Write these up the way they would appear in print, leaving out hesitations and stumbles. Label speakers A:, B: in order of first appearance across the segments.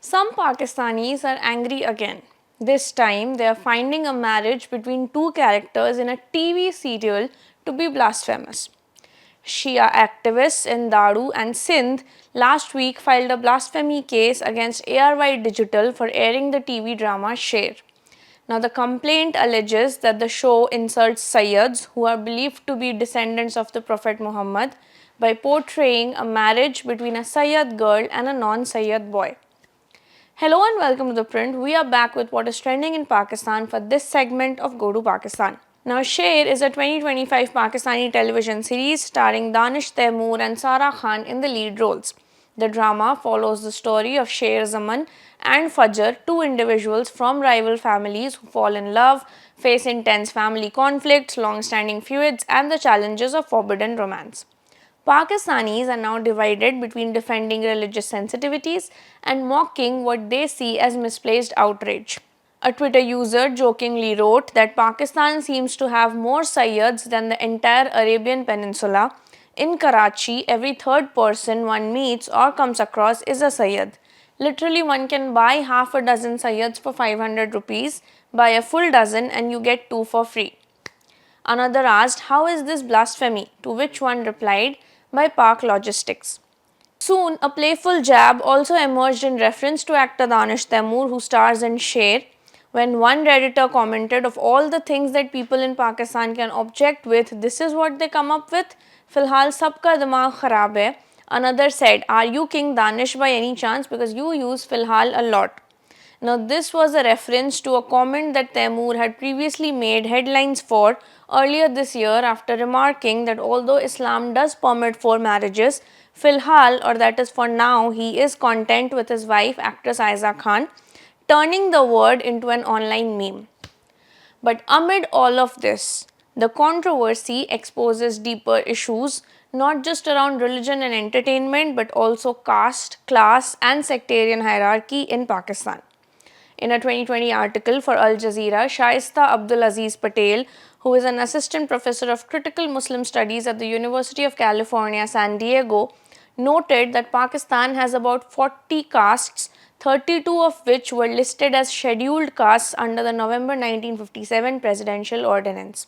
A: Some Pakistanis are angry again. This time, they are finding a marriage between two characters in a TV serial to be blasphemous. Shia activists in Dadu and Sindh last week filed a blasphemy case against ARY Digital for airing the TV drama Sher. Now, the complaint alleges that the show insults Sayyids, who are believed to be descendants of the Prophet Muhammad, by portraying a marriage between a Sayyid girl and a non-Sayyid boy. Hello and welcome to The Print. We are back with what is trending in Pakistan for this segment of Go to Pakistan. Now, Sher is a 2025 Pakistani television series starring Danish Taimur and Sara Khan in the lead roles. The drama follows the story of Sher Zaman and Fajar, two individuals from rival families who fall in love, face intense family conflicts, long-standing feuds, and the challenges of forbidden romance. Pakistanis are now divided between defending religious sensitivities and mocking what they see as misplaced outrage. A Twitter user jokingly wrote that Pakistan seems to have more Sayyids than the entire Arabian Peninsula. In Karachi, every third person one meets or comes across is a Sayyid. Literally, one can buy half a dozen Sayyids for 500 rupees, buy a full dozen, and you get two for free. Another asked, "How is this blasphemy?" To which one replied, "By Pak Logistics." Soon, a playful jab also emerged in reference to actor Danish Taimur, who stars in Sher, when one Redditor commented, "Of all the things that people in Pakistan can object with, this is what they come up with. Filhal sabka dimag kharab hai." Another said, "Are you King Danish by any chance? Because you use Filhal a lot." Now, this was a reference to a comment that Taimur had previously made headlines for earlier this year after remarking that although Islam does permit 4 marriages, Filhal, or that is for now, he is content with his wife, actress Aiza Khan, turning the word into an online meme. But amid all of this, the controversy exposes deeper issues, not just around religion and entertainment, but also caste, class, and sectarian hierarchy in Pakistan. In a 2020 article for Al Jazeera, Shaista Abdulaziz Patel, who is an assistant professor of critical Muslim studies at the University of California, San Diego, noted that Pakistan has about 40 castes, 32 of which were listed as scheduled castes under the November 1957 presidential ordinance.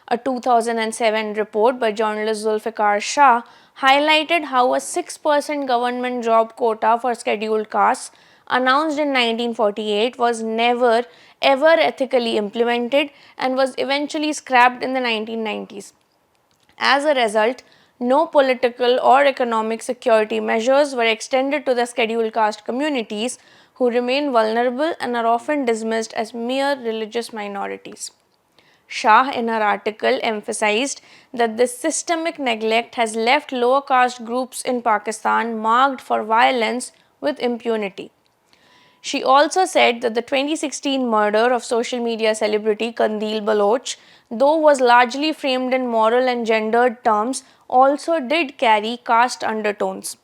A: A 2007 report by journalist Zulfikar Shah highlighted how a 6% government job quota for scheduled castes announced in 1948 was never ever ethically implemented and was eventually scrapped in the 1990s. As a result, no political or economic security measures were extended to the scheduled caste communities, who remain vulnerable and are often dismissed as mere religious minorities. Shah, in her article, emphasized that this systemic neglect has left lower caste groups in Pakistan marked for violence with impunity. She also said that the 2016 murder of social media celebrity Kandil Baloch, though was largely framed in moral and gendered terms, also did carry caste undertones.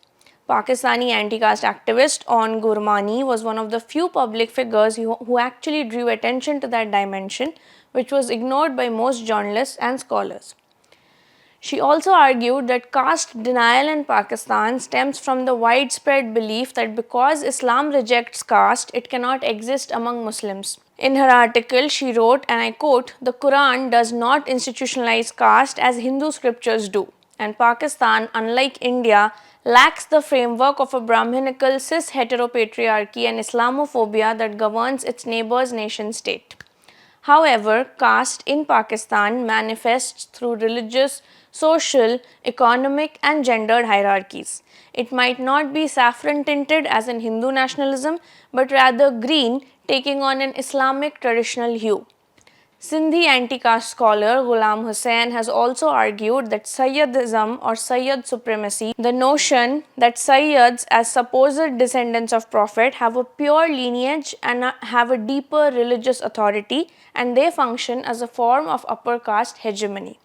A: Pakistani anti-caste activist On Gurmani was one of the few public figures who actually drew attention to that dimension, which was ignored by most journalists and scholars. She also argued that caste denial in Pakistan stems from the widespread belief that because Islam rejects caste, it cannot exist among Muslims. In her article, she wrote, and I quote, "The Quran does not institutionalize caste as Hindu scriptures do, and Pakistan, unlike India, lacks the framework of a Brahminical cis-heteropatriarchy and Islamophobia that governs its neighbor's nation-state." However, caste in Pakistan manifests through religious, social, economic, and gendered hierarchies. It might not be saffron tinted as in Hindu nationalism, but rather green, taking on an Islamic traditional hue. Sindhi anti-caste scholar Ghulam Hussain has also argued that Sayyidism or Sayyid supremacy, the notion that Sayyids as supposed descendants of Prophet have a pure lineage and have a deeper religious authority, and they function as a form of upper caste hegemony.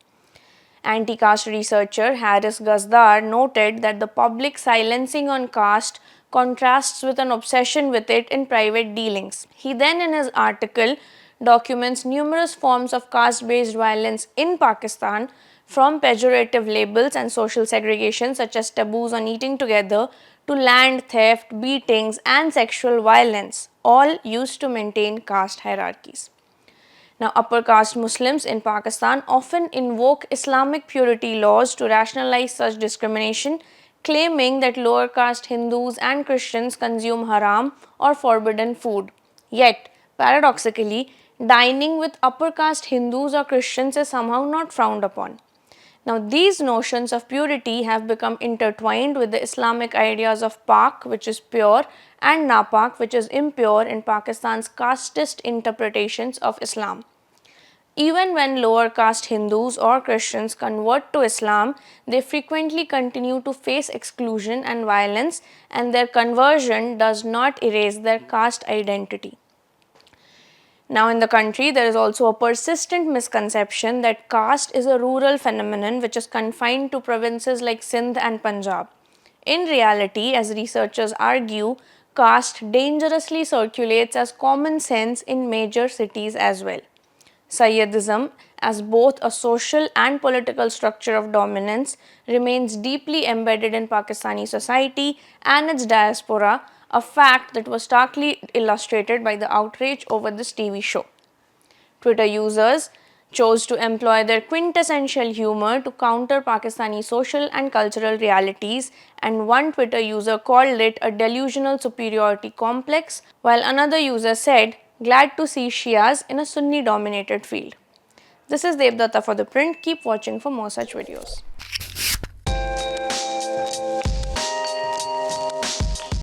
A: Anti-caste researcher Haris Gazdar noted that the public silencing on caste contrasts with an obsession with it in private dealings. He then, in his article, documents numerous forms of caste-based violence in Pakistan, from pejorative labels and social segregation such as taboos on eating together to land theft, beatings, and sexual violence, all used to maintain caste hierarchies. Now, upper caste Muslims in Pakistan often invoke Islamic purity laws to rationalize such discrimination, claiming that lower caste Hindus and Christians consume haram or forbidden food. Yet, paradoxically, dining with upper caste Hindus or Christians is somehow not frowned upon. Now, these notions of purity have become intertwined with the Islamic ideas of Pak, which is pure, and Napak, which is impure, in Pakistan's casteist interpretations of Islam. Even when lower caste Hindus or Christians convert to Islam, they frequently continue to face exclusion and violence, and their conversion does not erase their caste identity. Now, in the country, there is also a persistent misconception that caste is a rural phenomenon which is confined to provinces like Sindh and Punjab. In reality, as researchers argue, caste dangerously circulates as common sense in major cities as well. Sayyidism, as both a social and political structure of dominance, remains deeply embedded in Pakistani society and its diaspora, a fact that was starkly illustrated by the outrage over this TV show. Twitter users chose to employ their quintessential humor to counter Pakistani social and cultural realities, and one Twitter user called it a delusional superiority complex, while another user said, "Glad to see Shias in a Sunni dominated field." This is Devdatta for The Print. Keep watching for more such videos.